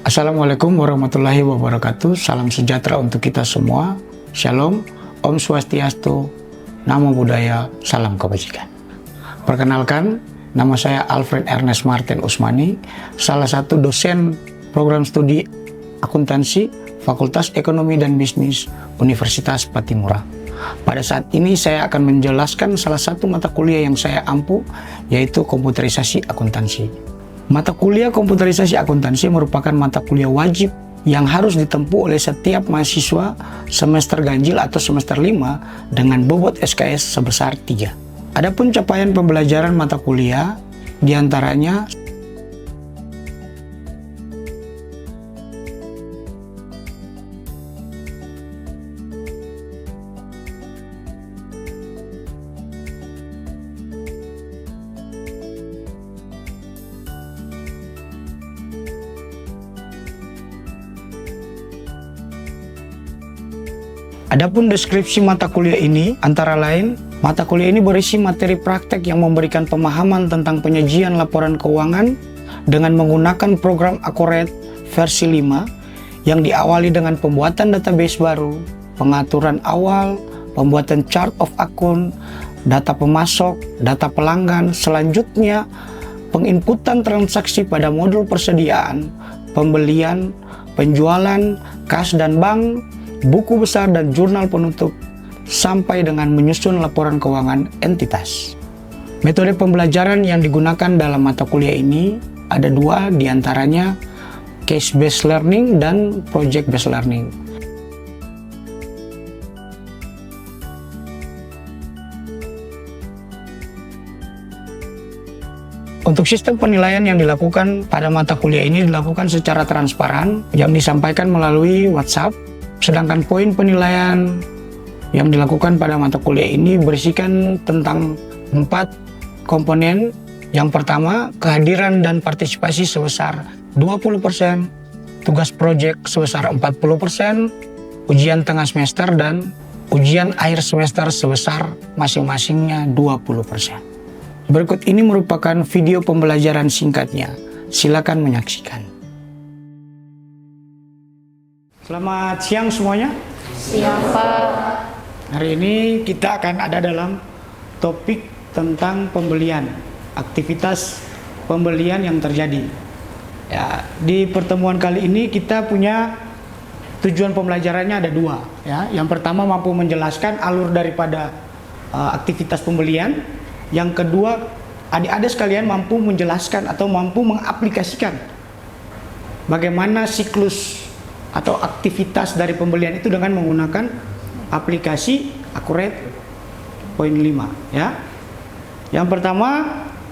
Assalamualaikum warahmatullahi wabarakatuh. Salam sejahtera untuk kita semua. Shalom, Om Swastiastu, Namo Buddhaya, salam kebajikan. Perkenalkan, nama saya Alfred Ernest Martin Usmani, salah satu dosen program studi akuntansi Fakultas Ekonomi dan Bisnis Universitas Patimura. Pada saat ini saya akan menjelaskan salah satu mata kuliah yang saya ampu, yaitu komputerisasi akuntansi. Mata kuliah komputerisasi akuntansi merupakan mata kuliah wajib yang harus ditempuh oleh setiap mahasiswa semester ganjil atau semester 5 dengan bobot SKS sebesar 3. Adapun capaian pembelajaran mata kuliah diantaranya Adapun deskripsi mata kuliah ini, antara lain, mata kuliah ini berisi materi praktek yang memberikan pemahaman tentang penyajian laporan keuangan dengan menggunakan program Accurate versi 5 yang diawali dengan pembuatan database baru, pengaturan awal, pembuatan chart of account, data pemasok, data pelanggan, selanjutnya penginputan transaksi pada modul persediaan, pembelian, penjualan, kas dan bank, buku besar dan jurnal penutup, sampai dengan menyusun laporan keuangan entitas. Metode pembelajaran yang digunakan dalam mata kuliah ini ada dua, diantaranya case-based learning dan project-based learning. Untuk sistem penilaian yang dilakukan pada mata kuliah ini dilakukan secara transparan yang disampaikan melalui WhatsApp. Sedangkan poin penilaian yang dilakukan pada mata kuliah ini berisikan tentang 4 komponen. Yang pertama, kehadiran dan partisipasi sebesar 20%, tugas proyek sebesar 40%, ujian tengah semester dan ujian akhir semester sebesar masing-masingnya 20%. Berikut ini merupakan video pembelajaran singkatnya. Silakan menyaksikan. Selamat siang semuanya. Siang, Pak. Hari ini kita akan ada dalam topik tentang pembelian, aktivitas pembelian yang terjadi. Ya, di pertemuan kali ini kita punya tujuan pembelajarannya ada dua. Ya, yang pertama mampu menjelaskan alur daripada aktivitas pembelian. Yang kedua, adik-adik sekalian mampu menjelaskan atau mampu mengaplikasikan bagaimana siklus atau aktivitas dari pembelian itu dengan menggunakan aplikasi Accurate poin 5 ya. Yang pertama,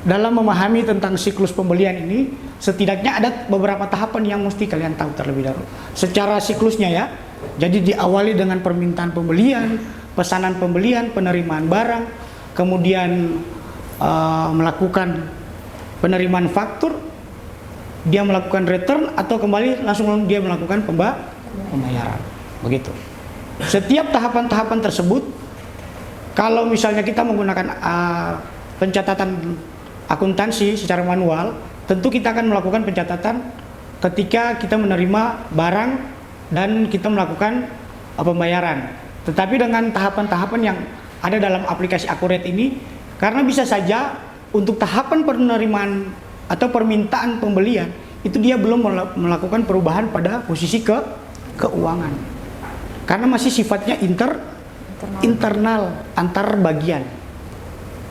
dalam memahami tentang siklus pembelian ini setidaknya ada beberapa tahapan yang mesti kalian tahu terlebih dahulu secara siklusnya ya. Jadi diawali dengan permintaan pembelian, pesanan pembelian, penerimaan barang, kemudian melakukan penerimaan faktur, dia melakukan return atau kembali langsung dia melakukan pembayaran. Begitu. Setiap tahapan-tahapan tersebut, kalau misalnya kita menggunakan pencatatan akuntansi secara manual, tentu kita akan melakukan pencatatan ketika kita menerima barang dan kita melakukan pembayaran. Tetapi dengan tahapan-tahapan yang ada dalam aplikasi Accurate ini, karena bisa saja untuk tahapan penerimaan atau permintaan pembelian itu dia belum melakukan perubahan pada posisi keuangan karena masih sifatnya internal antar bagian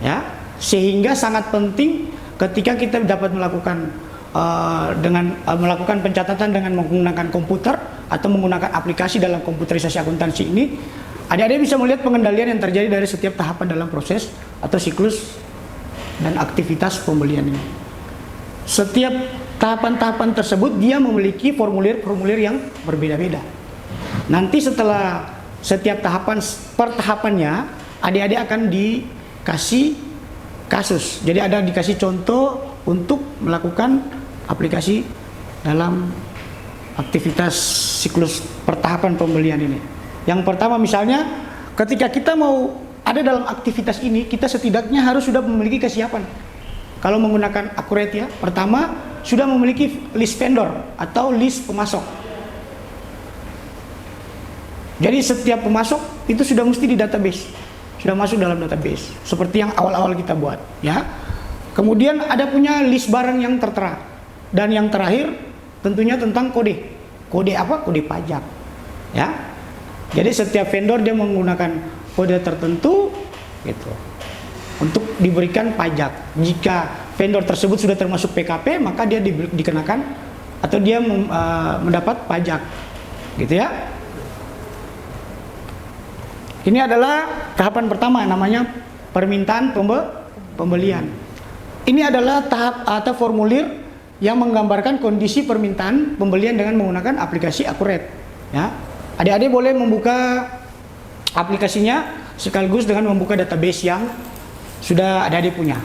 ya, sehingga sangat penting ketika kita dapat melakukan melakukan pencatatan dengan menggunakan komputer atau menggunakan aplikasi dalam komputerisasi akuntansi ini, adik-adik bisa melihat pengendalian yang terjadi dari setiap tahapan dalam proses atau siklus dan aktivitas pembelian ini. Setiap tahapan-tahapan tersebut dia memiliki formulir-formulir yang berbeda-beda. Nanti setelah setiap tahapan per tahapannya, adik-adik akan dikasih kasus. Jadi ada dikasih contoh untuk melakukan aplikasi dalam aktivitas siklus pertahapan pembelian ini. Yang pertama misalnya ketika kita mau ada dalam aktivitas ini, kita setidaknya harus sudah memiliki kesiapan. Kalau menggunakan Accurate ya, pertama sudah memiliki list vendor atau list pemasok. Jadi setiap pemasok itu sudah mesti di database, sudah masuk dalam database, seperti yang awal-awal kita buat, ya. Kemudian ada punya list barang yang tertera, dan yang terakhir tentunya tentang kode. Kode apa? Kode pajak, ya. Jadi setiap vendor dia menggunakan kode tertentu, gitu, untuk diberikan pajak. Jika vendor tersebut sudah termasuk PKP, maka dia dikenakan atau dia mendapat pajak, gitu ya. Ini adalah tahapan pertama, namanya permintaan pembelian. Ini adalah tahap atau formulir yang menggambarkan kondisi permintaan pembelian dengan menggunakan aplikasi Accurate, ya. Adik-adik boleh membuka aplikasinya sekaligus dengan membuka database yang sudah adik-adik punya.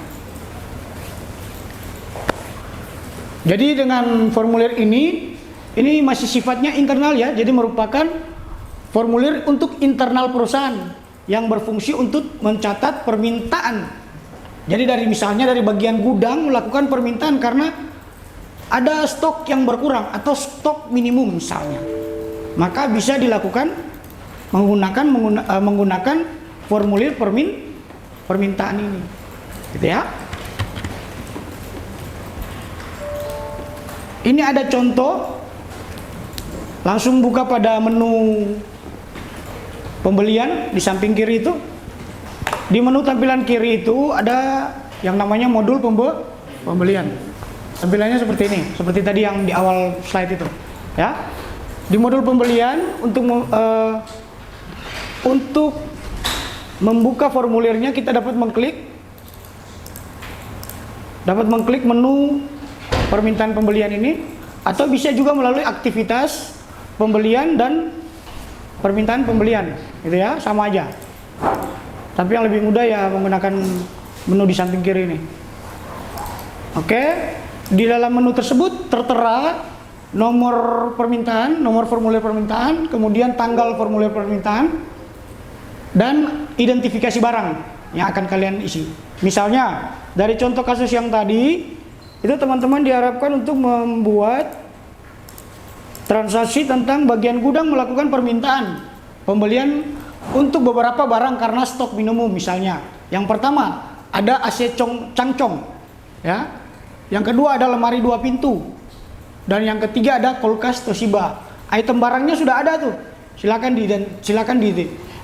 Jadi dengan formulir ini masih sifatnya internal, ya. Jadi merupakan formulir untuk internal perusahaan yang berfungsi untuk mencatat permintaan. Jadi misalnya dari bagian gudang melakukan permintaan karena ada stok yang berkurang atau stok minimum misalnya, maka bisa dilakukan menggunakan formulir permintaan ini, gitu ya. Ini ada contoh, langsung buka pada menu pembelian di samping kiri itu. Di menu tampilan kiri itu ada yang namanya modul pembelian. Tampilannya seperti ini, seperti tadi yang di awal slide itu, ya. Di modul pembelian untuk membuka formulirnya kita dapat mengklik menu permintaan pembelian ini, atau bisa juga melalui aktivitas pembelian dan permintaan pembelian, gitu ya, sama aja. Tapi yang lebih mudah ya menggunakan menu di samping kiri ini. Oke, di dalam menu tersebut tertera nomor permintaan, nomor formulir permintaan, kemudian tanggal formulir permintaan, dan identifikasi barang yang akan kalian isi. Misalnya dari contoh kasus yang tadi itu, teman-teman diharapkan untuk membuat transaksi tentang bagian gudang melakukan permintaan pembelian untuk beberapa barang karena stok minimum misalnya. Yang pertama ada AC Changchong, ya. Yang kedua ada lemari 2 pintu, dan yang ketiga ada kulkas Toshiba. Item barangnya sudah ada tuh. Silakan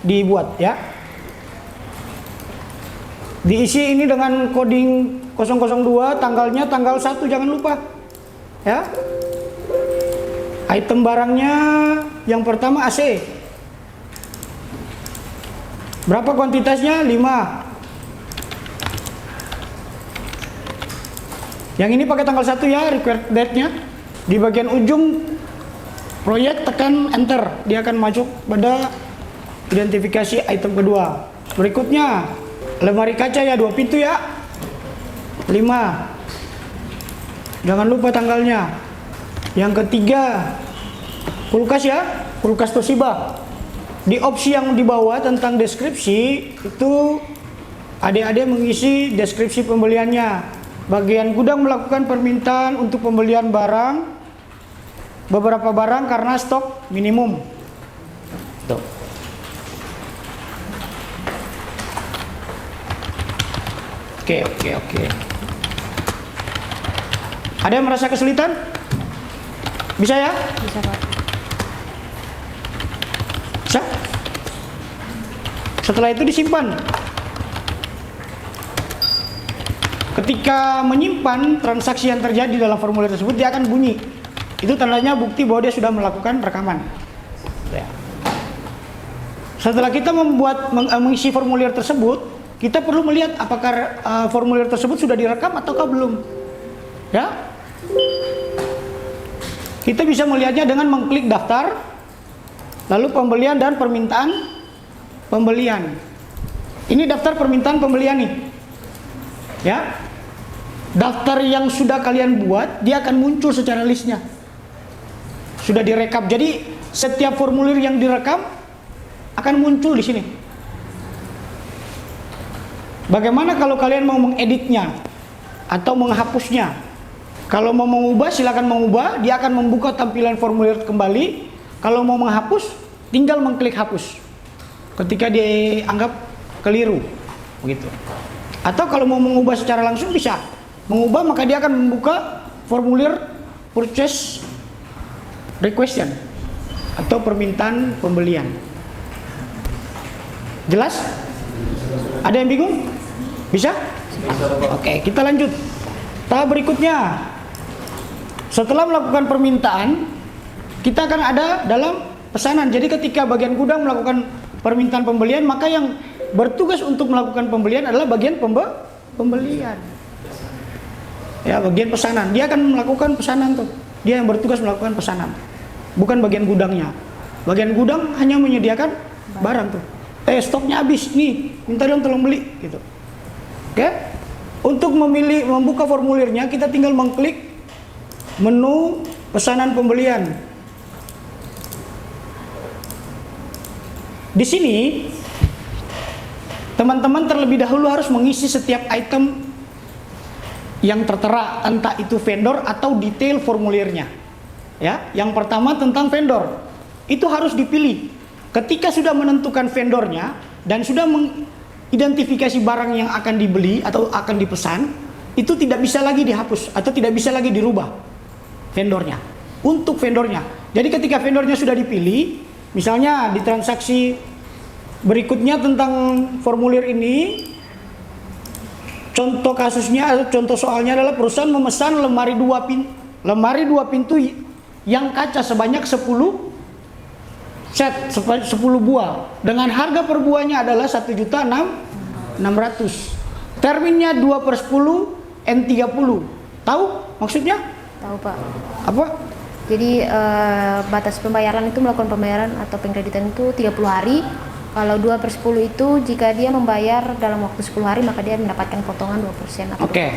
dibuat, ya. Diisi ini dengan coding 002, tanggalnya tanggal 1, jangan lupa, ya. Item barangnya yang pertama AC. Berapa kuantitasnya? 5. Yang ini pakai tanggal 1 ya, required date-nya. Di bagian ujung proyek tekan enter, dia akan masuk pada identifikasi item kedua. Berikutnya lemari kaca ya, 2 pintu ya, 5. Jangan lupa tanggalnya. Yang ketiga kulkas ya, kulkas Toshiba. Di opsi yang di bawah tentang deskripsi itu adik-adik mengisi deskripsi pembeliannya. Bagian gudang melakukan permintaan untuk pembelian barang, beberapa barang karena stok minimum. Tuh. Oke. Ada yang merasa kesulitan? Bisa ya? Bisa, Pak. Bisa? Setelah itu disimpan. Ketika menyimpan transaksi yang terjadi dalam formulir tersebut, dia akan bunyi. Itu tandanya bukti bahwa dia sudah melakukan rekaman. Ya. Setelah kita mengisi formulir tersebut, kita perlu melihat apakah formulir tersebut sudah direkam ataukah belum. Ya. Kita bisa melihatnya dengan mengklik daftar, lalu pembelian dan permintaan pembelian. Ini daftar permintaan pembelian nih, ya. Daftar yang sudah kalian buat, dia akan muncul secara listnya. Sudah direkap. Jadi setiap formulir yang direkam akan muncul di sini. Bagaimana kalau kalian mau mengeditnya atau menghapusnya? Kalau mau mengubah silakan mengubah, dia akan membuka tampilan formulir kembali. Kalau mau menghapus, tinggal mengklik hapus. Ketika dianggap keliru, begitu. Atau kalau mau mengubah secara langsung bisa. Mengubah maka dia akan membuka formulir purchase requestion atau permintaan pembelian. Jelas? Ada yang bingung? Bisa? Oke, kita lanjut. Tahap berikutnya. Setelah melakukan permintaan, kita akan ada dalam pesanan. Jadi ketika bagian gudang melakukan permintaan pembelian, maka yang bertugas untuk melakukan pembelian adalah bagian pembelian. Ya, bagian pesanan. Dia akan melakukan pesanan tuh. Dia yang bertugas melakukan pesanan. Bukan bagian gudangnya. Bagian gudang hanya menyediakan barang tuh. Stoknya habis nih, minta dong tolong beli gitu. Oke? Untuk membuka formulirnya, kita tinggal mengklik menu pesanan pembelian. Di sini teman-teman terlebih dahulu harus mengisi setiap item yang tertera, entah itu vendor atau detail formulirnya. Ya, yang pertama tentang vendor. Itu harus dipilih. Ketika sudah menentukan vendornya dan sudah mengidentifikasi barang yang akan dibeli atau akan dipesan, itu tidak bisa lagi dihapus atau tidak bisa lagi dirubah vendornya. Untuk vendornya. Jadi ketika vendornya sudah dipilih, misalnya di transaksi berikutnya tentang formulir ini, contoh kasusnya atau contoh soalnya adalah perusahaan memesan lemari dua pintu yang kaca sebanyak 10 set, 10 buah dengan harga per buahnya adalah 1.600.000. Terminnya 2/10 N30. Tahu maksudnya? Tahu Pak. Apa? Jadi batas pembayaran itu melakukan pembayaran atau pengkreditan itu 30 hari. Kalau 2/10 itu jika dia membayar dalam waktu 10 hari maka dia mendapatkan potongan 2% atau 2%. Oke.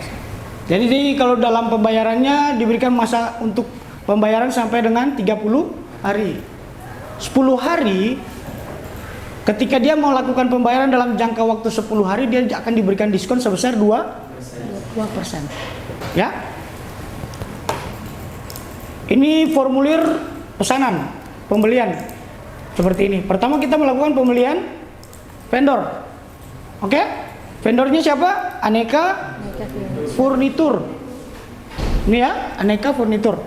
Jadi kalau dalam pembayarannya diberikan masa untuk pembayaran sampai dengan 30 hari. 10 hari ketika dia mau lakukan pembayaran dalam jangka waktu 10 hari dia akan diberikan diskon sebesar 2%. Ya. Ini formulir pesanan pembelian seperti ini. Pertama kita melakukan pembelian vendor. Oke? Vendornya siapa? Aneka Furnitur. Ini ya, Aneka Furnitur.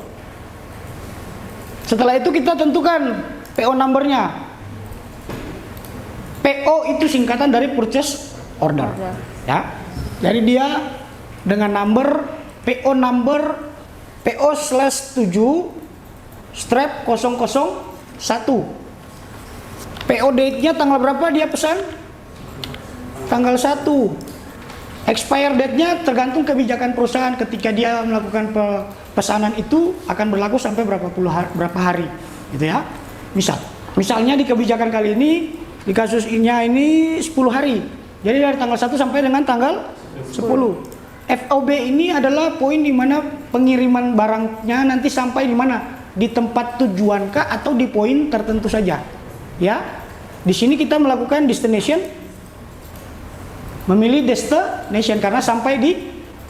Setelah itu kita tentukan PO numbernya. PO itu singkatan dari purchase order. Ya. Jadi dia dengan number PO number PO/7/001. PO date-nya tanggal berapa dia pesan? Tanggal 1. Expire date-nya tergantung kebijakan perusahaan. Ketika dia melakukan pesanan itu akan berlaku sampai berapa hari, gitu ya. Misalnya di kebijakan kali ini di kasus ini 10 hari. Jadi dari tanggal 1 sampai dengan tanggal 10. FOB ini adalah poin di mana pengiriman barangnya nanti sampai di mana? Di tempat tujuan kah atau di poin tertentu saja. Ya. Di sini kita melakukan destination, memilih destination karena sampai di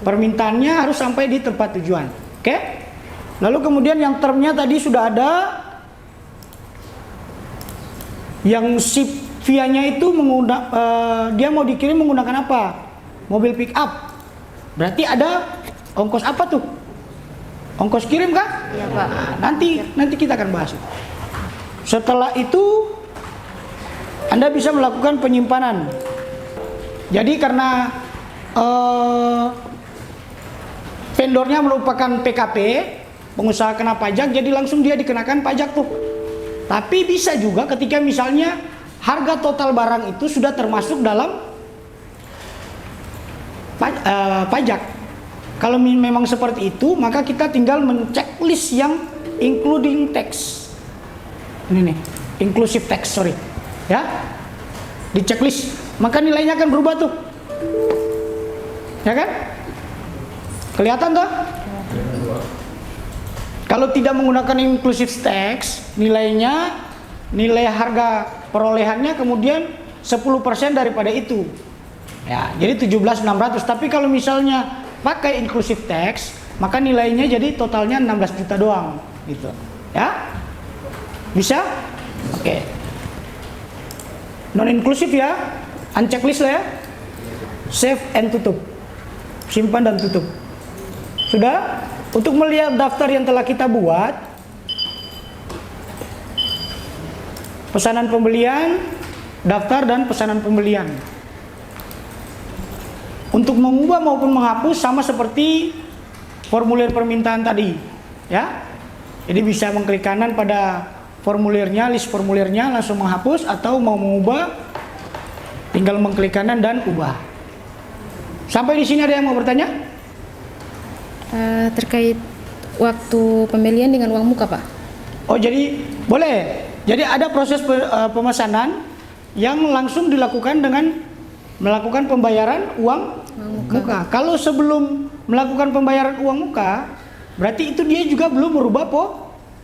permintaannya harus sampai di tempat tujuan. Oke? Lalu kemudian yang termnya tadi sudah ada. Yang ship via-nya itu dia mau dikirim menggunakan apa? Mobil pick up. Berarti ada ongkos apa tuh? Ongkos kirim kah? Iya Pak. Nanti kita akan bahas itu. Setelah itu Anda bisa melakukan penyimpanan. Jadi karena vendornya merupakan PKP, pengusaha kena pajak, jadi langsung dia dikenakan pajak tuh. Tapi bisa juga ketika misalnya harga total barang itu sudah termasuk dalam pajak. Kalau memang seperti itu, maka kita tinggal menceklis yang including tax. Ini nih, inclusive tax, sorry. Ya. Di checklist, maka nilainya akan berubah tuh. Ya kan? Kelihatan tuh? Kalau tidak menggunakan inclusive tax, nilai harga perolehannya kemudian 10% daripada itu. Ya, jadi 17.600. Tapi kalau misalnya pakai inclusive tax, maka nilainya jadi totalnya 16 juta doang gitu. Ya? Bisa? Oke. Non inklusif ya. Unchecklist lah ya. Save and tutup. Simpan dan tutup. Sudah? Untuk melihat daftar yang telah kita buat, pesanan pembelian, daftar dan pesanan pembelian. Untuk mengubah maupun menghapus sama seperti formulir permintaan tadi, ya. Jadi bisa mengklik kanan pada formulirnya, list formulirnya, langsung menghapus, atau mau mengubah, tinggal mengklik kanan dan ubah. Sampai di sini ada yang mau bertanya? Terkait waktu pembelian dengan uang muka, Pak. Oh, jadi boleh. Jadi ada proses pemesanan yang langsung dilakukan dengan melakukan pembayaran uang muka. Kalau sebelum melakukan pembayaran uang muka, berarti itu dia juga belum merubah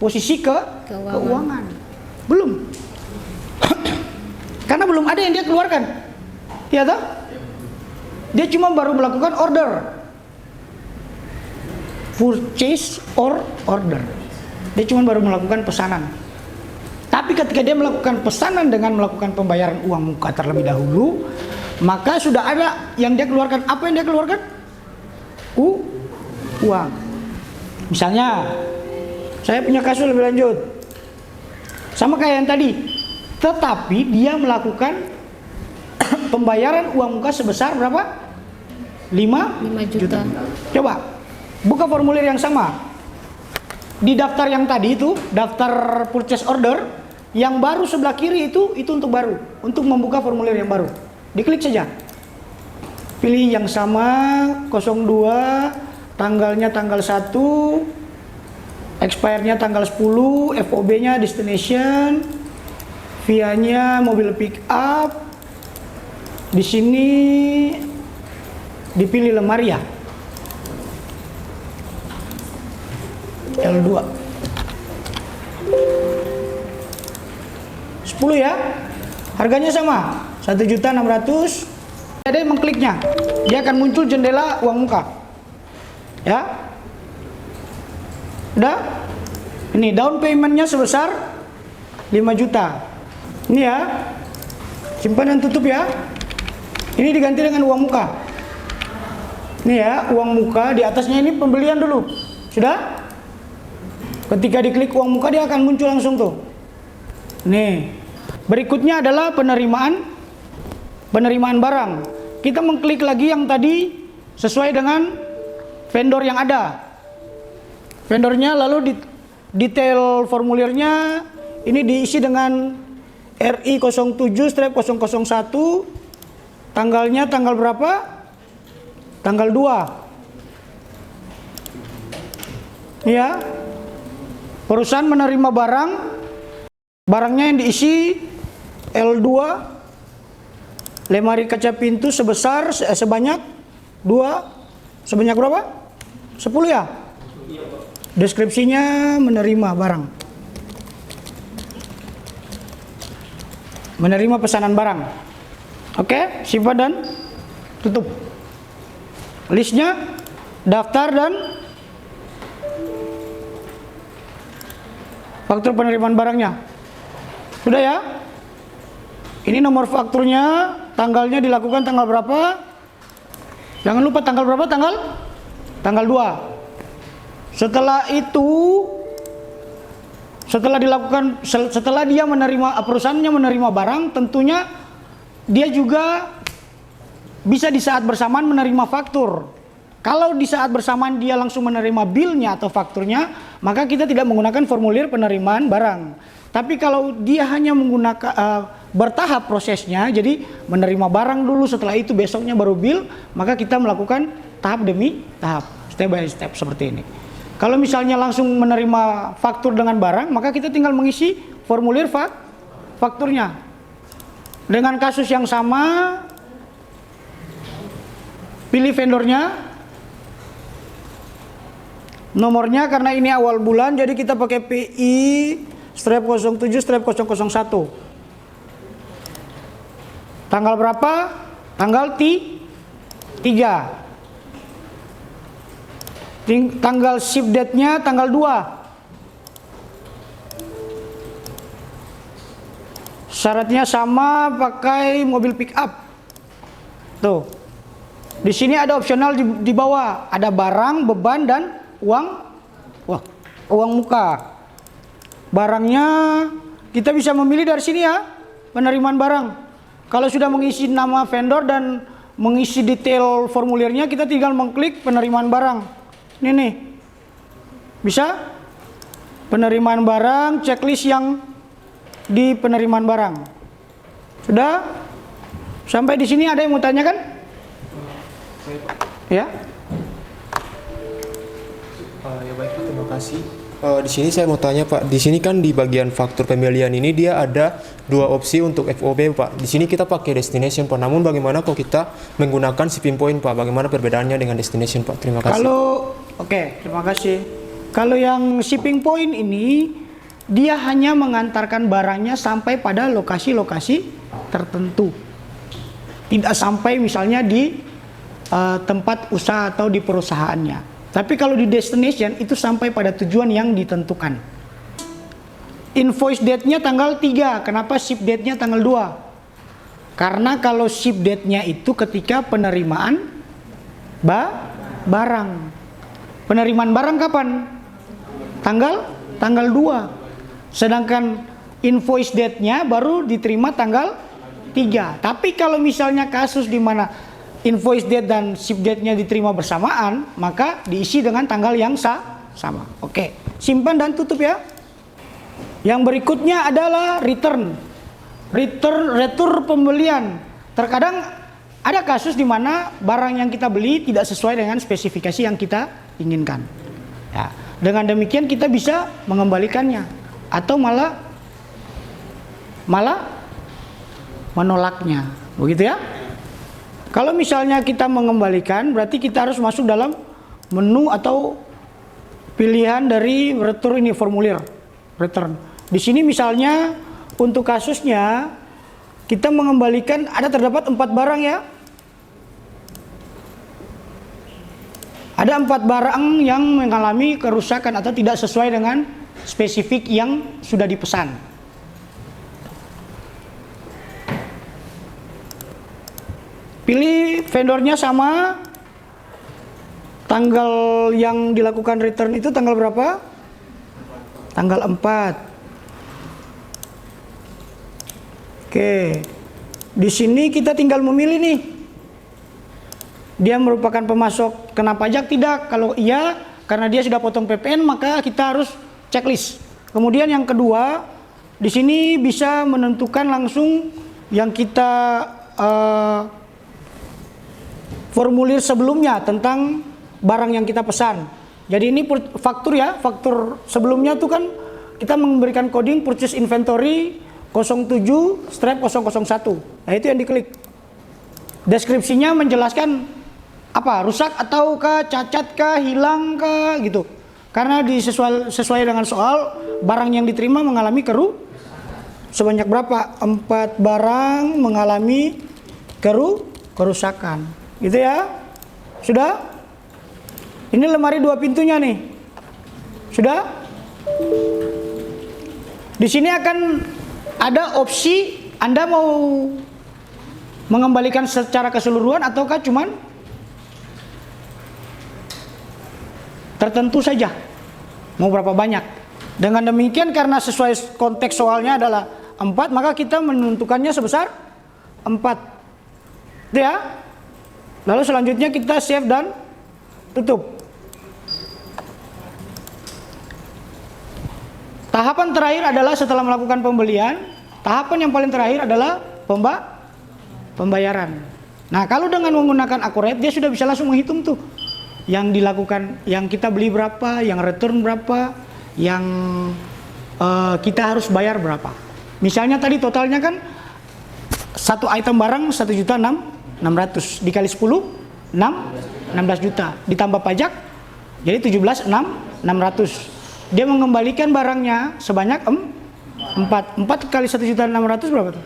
posisi keuangan. Belum. Karena belum ada yang dia keluarkan. Ya toh? Dia cuma baru melakukan order. Purchase or order. Dia cuma baru melakukan pesanan. Tapi ketika dia melakukan pesanan dengan melakukan pembayaran uang muka terlebih dahulu, maka sudah ada yang dia keluarkan. Apa yang dia keluarkan? Uang. Misalnya, saya punya kasus lebih lanjut. Sama kayak yang tadi. Tetapi dia melakukan pembayaran uang muka sebesar berapa? 5 juta. Coba, buka formulir yang sama. Di daftar yang tadi itu, daftar purchase order, yang baru sebelah kiri itu untuk baru. Untuk membuka formulir yang baru. Diklik saja. Pilih yang sama, 02, tanggalnya tanggal 1, expire-nya tanggal 10, FOB-nya destination, via-nya mobil pick up. Di sini dipilih lemari ya. L2. 10 ya. Harganya sama. 1.600.000. Ada yang mengkliknya, dia akan muncul jendela uang muka. Ya. Udah? Ini down payment-nya sebesar 5 juta. Ini ya. Simpan dan tutup ya. Ini diganti dengan uang muka. Ini ya, uang muka, di atasnya ini pembelian dulu. Sudah? Ketika diklik uang muka dia akan muncul langsung tuh. Nih. Berikutnya adalah penerimaan barang. Kita mengklik lagi yang tadi sesuai dengan vendor yang ada. Vendornya, lalu detail formulirnya ini diisi dengan RI 07/001. Tanggalnya tanggal berapa? Tanggal 2. Ya. Perusahaan menerima barangnya yang diisi L2, lemari kaca pintu sebanyak 2, sebanyak berapa? 10 ya? Deskripsinya menerima barang. Menerima pesanan barang. Oke, simpan dan tutup. Listnya, daftar dan faktur penerimaan barangnya. Sudah ya? Ini nomor fakturnya, tanggalnya dilakukan tanggal berapa? Jangan lupa tanggal berapa? Tanggal 2. Setelah itu, setelah dia menerima, perusahaannya menerima barang, tentunya dia juga bisa di saat bersamaan menerima faktur. Kalau di saat bersamaan dia langsung menerima bilnya atau fakturnya, maka kita tidak menggunakan formulir penerimaan barang. Tapi kalau dia hanya menggunakan bertahap prosesnya, jadi menerima barang dulu, setelah itu besoknya baru bil, maka kita melakukan tahap demi tahap, step by step seperti ini. Kalau misalnya langsung menerima faktur dengan barang, maka kita tinggal mengisi formulir fakturnya. Dengan kasus yang sama, pilih vendornya, nomornya karena ini awal bulan, jadi kita pakai PI-07-001. Tanggal berapa? Tanggal 3. Tanggal ship date-nya tanggal 2. Syaratnya sama, pakai mobil pick up. Tuh. Di sini ada opsional di bawah, ada barang, beban dan uang. Wah, uang muka. Barangnya kita bisa memilih dari sini ya, penerimaan barang. Kalau sudah mengisi nama vendor dan mengisi detail formulirnya, kita tinggal mengklik penerimaan barang. Ini nih. Bisa? Penerimaan barang, checklist yang di penerimaan barang. Sudah? Sampai di sini ada yang mau tanya kan? Ya? Ya baik Pak, terima kasih. Di sini saya mau tanya Pak, di sini kan di bagian faktur pembelian ini dia ada 2 opsi untuk FOB Pak. Di sini kita pakai destination Pak. Namun bagaimana kalau kita menggunakan shipping point Pak? Bagaimana perbedaannya dengan destination Pak? Terima kasih. Terima kasih. Kalau yang shipping point ini dia hanya mengantarkan barangnya sampai pada lokasi-lokasi tertentu. Tidak sampai misalnya di tempat usaha atau di perusahaannya. Tapi kalau di destination itu sampai pada tujuan yang ditentukan. Invoice date-nya tanggal 3. Kenapa ship date-nya tanggal 2? Karena kalau ship date-nya itu ketika penerimaan barang. Penerimaan barang kapan? Tanggal 2. Sedangkan invoice date-nya baru diterima tanggal 3. Tapi kalau misalnya kasus di mana invoice date dan ship date-nya diterima bersamaan, maka diisi dengan tanggal yang sama. Oke, simpan dan tutup ya. Yang berikutnya adalah return pembelian. Terkadang ada kasus di mana barang yang kita beli tidak sesuai dengan spesifikasi yang kita inginkan. Ya, dengan demikian kita bisa mengembalikannya atau malah menolaknya. Begitu ya? Kalau misalnya kita mengembalikan, berarti kita harus masuk dalam menu atau pilihan dari return ini, formulir return. Di sini misalnya untuk kasusnya kita mengembalikan terdapat 4 barang ya. Ada 4 barang yang mengalami kerusakan atau tidak sesuai dengan spesifik yang sudah dipesan. Pilih vendornya sama, tanggal yang dilakukan return itu tanggal berapa? Tanggal 4. Oke, di sini kita tinggal memilih nih. Dia merupakan pemasok kena pajak tidak? Kalau iya, karena dia sudah potong PPN, maka kita harus checklist. Kemudian yang kedua, di sini bisa menentukan langsung yang kita formulir sebelumnya tentang barang yang kita pesan. Jadi ini faktur ya, faktur sebelumnya tuh kan kita memberikan coding purchase inventory 07/001. Nah itu yang diklik. Deskripsinya menjelaskan apa, rusak ataukah, cacat kah, hilang kah gitu. Karena sesuai dengan soal barang yang diterima mengalami sebanyak berapa? 4 barang mengalami kerusakan. Gitu ya. Sudah? Ini lemari 2 pintunya nih. Sudah? Di sini akan ada opsi Anda mau mengembalikan secara keseluruhan ataukah cuman tertentu saja. Mau berapa banyak. Dengan demikian karena sesuai konteks soalnya adalah 4, maka kita menentukannya sebesar 4. Itu ya. Lalu selanjutnya kita save dan tutup. Tahapan terakhir adalah setelah melakukan pembelian, tahapan yang paling terakhir adalah pembayaran. Nah, kalau dengan menggunakan Accurate, dia sudah bisa langsung menghitung tuh yang dilakukan, yang kita beli berapa, yang return berapa, yang kita harus bayar berapa. Misalnya tadi totalnya kan satu item barang 1.600.000 dikali 10 16 juta ditambah pajak jadi 17.600. Dia mengembalikan barangnya sebanyak 4 kali 1.600.000 berapa tuh?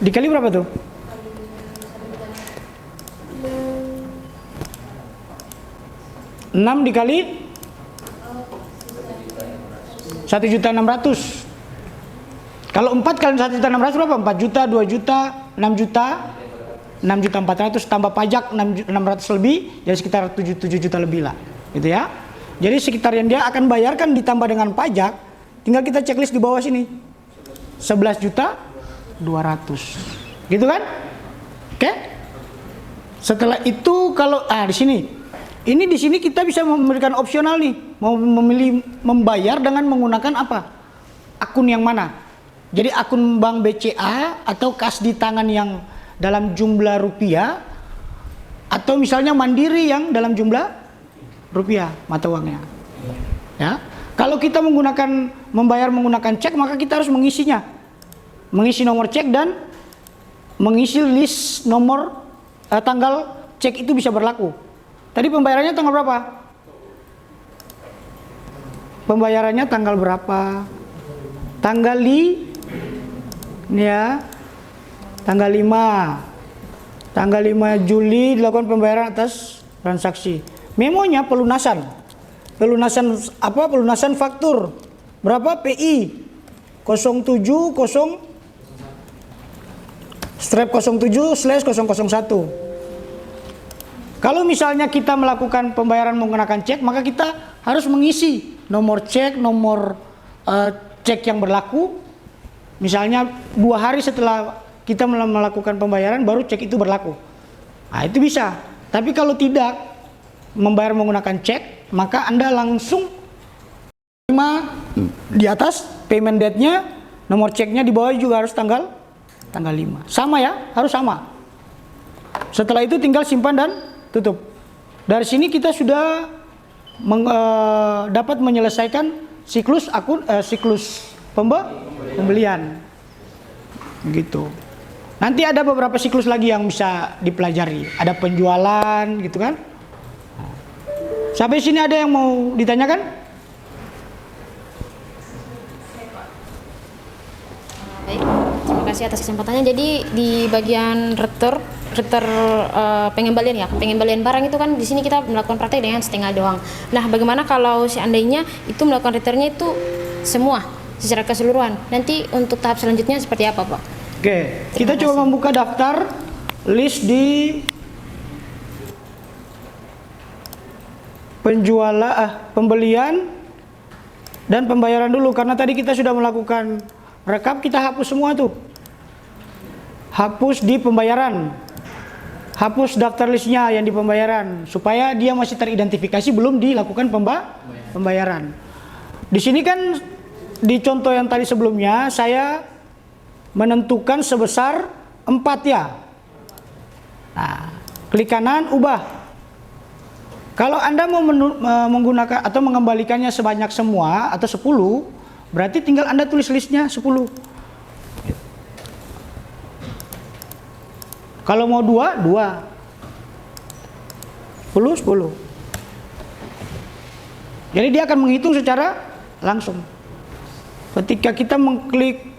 Dikali berapa tuh? 6 dikali 1.600.000. Kalau 4 kali 1.600.000 berapa? 4 juta, 2 juta, 6 juta, 6.400.000 tambah pajak 600 lebih, jadi sekitar 7 juta lebih lah, gitu ya. Jadi sekitar yang dia akan bayarkan ditambah dengan pajak, tinggal kita checklist di bawah sini, 11.200.000, gitu kan? Oke? Setelah itu kalau di sini, di sini kita bisa memberikan opsional nih, mau memilih membayar dengan menggunakan apa? Akun yang mana? Jadi akun bank BCA atau kas di tangan yang dalam jumlah rupiah, atau misalnya mandiri yang dalam jumlah rupiah mata uangnya. Ya, kalau kita membayar menggunakan cek, maka kita harus mengisinya, mengisi nomor cek dan mengisi list nomor tanggal cek itu bisa berlaku. Tadi pembayarannya tanggal berapa? Pembayarannya tanggal berapa? Tanggal tanggal 5 Juli dilakukan pembayaran atas transaksi. Memonya pelunasan apa? Pelunasan faktur berapa? PI 070/001. Kalau misalnya kita melakukan pembayaran menggunakan cek, maka kita harus mengisi nomor cek, nomor cek yang berlaku. Misalnya 2 hari setelah kita melakukan pembayaran baru cek itu berlaku. Nah, itu bisa. Tapi kalau tidak membayar menggunakan cek, maka Anda langsung di atas payment date-nya, nomor ceknya di bawah juga harus tanggal 5. Sama ya, harus sama. Setelah itu tinggal simpan dan tutup. Dari sini kita sudah dapat menyelesaikan siklus pembelian, gitu. Nanti ada beberapa siklus lagi yang bisa dipelajari. Ada penjualan, gitu kan? Sampai sini ada yang mau ditanyakan? Baik, terima kasih atas kesempatannya. Jadi di bagian retur pengembalian ya, pengembalian barang itu kan di sini kita melakukan praktek dengan setengah doang. Nah, bagaimana kalau seandainya itu melakukan returnnya itu semua secara keseluruhan? Nanti untuk tahap selanjutnya seperti apa, Pak? Oke, kita coba membuka daftar list di pembelian dan pembayaran dulu, karena tadi kita sudah melakukan rekap. Kita hapus semua tuh, hapus di pembayaran, hapus daftar listnya yang di pembayaran, supaya dia masih teridentifikasi belum dilakukan pembayaran. Di sini kan di contoh yang tadi sebelumnya saya menentukan sebesar 4 ya. Nah, klik kanan ubah. Kalau Anda mau menggunakan atau mengembalikannya sebanyak semua atau 10, berarti tinggal Anda tulis listnya 10. Kalau mau 2, 10. Jadi dia akan menghitung secara langsung. Ketika kita mengklik,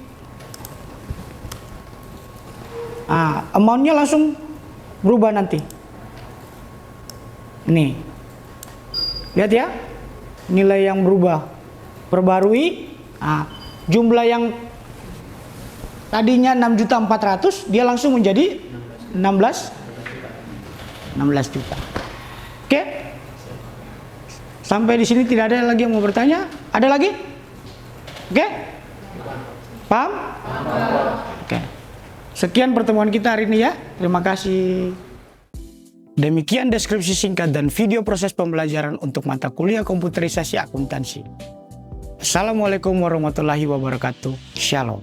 amount-nya langsung berubah nanti. Nih, lihat ya, nilai yang berubah, perbarui. Jumlah yang tadinya 6.400.000 dia langsung menjadi 16 juta. Oke, sampai di sini tidak ada lagi yang mau bertanya. Ada lagi? Oke, paham? Oke, sekian pertemuan kita hari ini ya. Terima kasih. Demikian deskripsi singkat dan video proses pembelajaran untuk mata kuliah komputerisasi akuntansi. Assalamualaikum warahmatullahi wabarakatuh. Shalom.